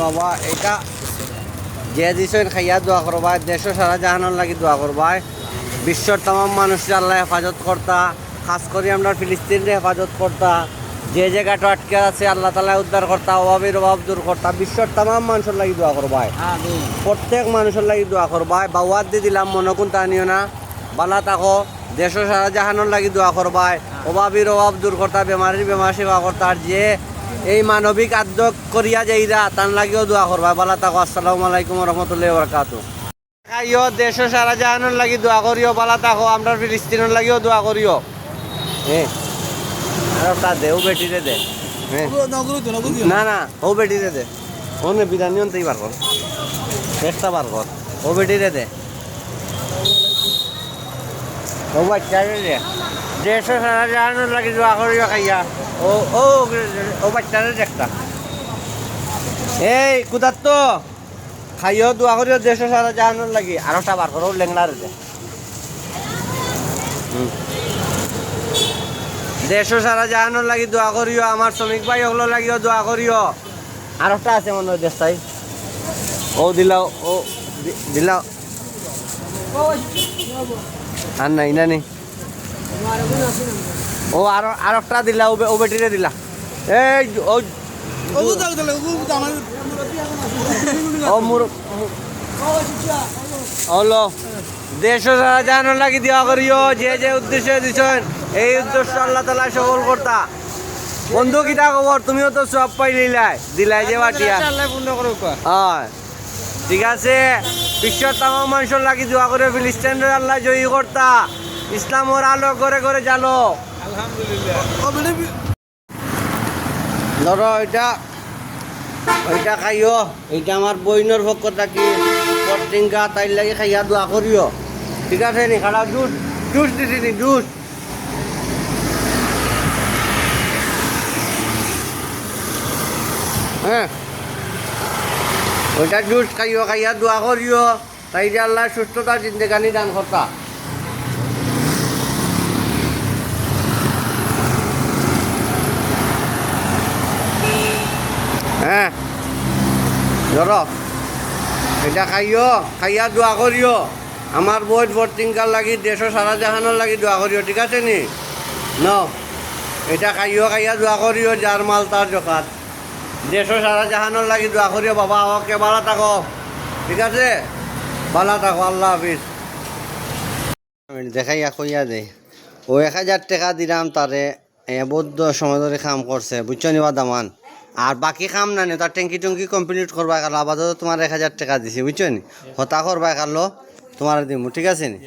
বাবা এটা যে দিছেন খাইয়া দোয়া করবাই, দেশ সারা জাহানোর লাগি দোয়া করবাই, বিশ্বর তাম মানুষের আল্লাহ হেফাজত করতা, খাস করে আমরা ফিলিস্তিনের হেফাজত করতা, যে জায়গাটা আটকে আছে আল্লাহ তালা উদ্ধার করতা, অভাবের অভাব দূর করতা, বিশ্বর তাম মানুষের লাগি দোয়া করবাই, প্রত্যেক মানুষের লাগি দোয়া করবাই। বাউয়ার দিয়ে দিলাম মনে কোন তানিও না, বালা তাকো, দেশ সারা জাহানোর লাগি দোয়া করবাই, অভাবের অভাব দূর করতা, বেমারির বেমার সেবা করতা, আর যে এই মানবিক আদ্য করিয়া যাইরা তান লাগিও দোয়া করবা। বালা তাকো। আসসালামু আলাইকুম রহমতুল্লাহ বরকাতু। খাইও দেশ সারা জাহানোর লাগি দোয়া করিও, বালা তাকো, আমরা ফিলিস্তিনের লাগিও দোয়া করিও। হ্যাঁ আরটা দে, ও বেটিরে দে। না না, ও বেটিরে দে, ও নে বিরিয়ানি অন্তেই বার কর, চেষ্টা বার কর, ও বেটিরে দে, ও বাচ্চারে দে। দেশ সারা জাহানোর লাগি দোয়া করিও খাইয়া। ও ও ও বাচ্চারে দেখতা, এই কুদার তো খাইও দোয়া করিও দেশ সারা জাহানোর লাগি। আরটা বার করো, লেংলারে দে। দেশ সারা জাহানোর লাগি দোয়া করিও, আমার শ্রমিক ভাই ওগুলো লাগিও দোয়া করিও। আরটা আছে মনে হয় দেশ তাই, ও দিলাও, ও দিলাও, আর নাই না নেই, ও আরটা দিলা, ও বেটিরে দিলা। এই ও হলো দেশ সারা জাহানোর লাগি দোয়া করিও, যে যে উদ্দেশ্যে দিছেন এই উদ্দেশ্য আল্লাহ তাআলা সফল করতা। বন্ধু কিটা খবর, তুমিও তো সব পাইলাই দিলাই যে বাটিয়া। হয় ঠিক আছে, বিশ্বের তাম মানুষের লাগি দোয়া করে ফিলিস্তিনের আল্লাহ জয়ী করতা, ইসলামের আলো করে করে জালো। ধরো এটা ওইটা খাইও, এইটা আমার বইনের পক্ষ থাকি পটিঙ্কা তাই লাগি খাইয়া দোয়া করিও। ঠিক আছে নি, খারাপ জুস জুস দিছি নি, জুস। হ্যাঁ ওইটা জুস খাইও, খাইয়া দোয়া করিও, তাই যে আল্লাহ সুস্থতা জিন্দেগানি দান করতা। হ্যাঁ ধরো এটা খাইও, খাইয়া দোয়া করিও, আমার বই ভর্তিঙ্কার লাগি দেশ সারা জাহানোর লাগি দোয়া করিও। ঠিক আছে নি ন, এটা খাইও, খাইয়া দোয়া করিও, যার মাল তার জখাত, দেশ সারা জাহানোর লাগি দোয়া করিও। বাবা ওকে ভালো থাকো, ঠিক আছে, ভালো থাকো, আল্লাহ হাফিজ। দেখাইয়া কইয়া দে, ও 1000 টাকা দিলাম তারে, বৌদ্ধ সময় ধরে কাম করছে, বুঝছো নিবা দামান, আর বাকি কাম না নি, তার ট্যাঙ্কি টুঙ্কি কমপ্লিট করবা গেল, আপাতত তোমার 1000 টাকা দিছি, বুঝছো নি, হতা করবা গেল তোমার দিব। ঠিক আছে নি।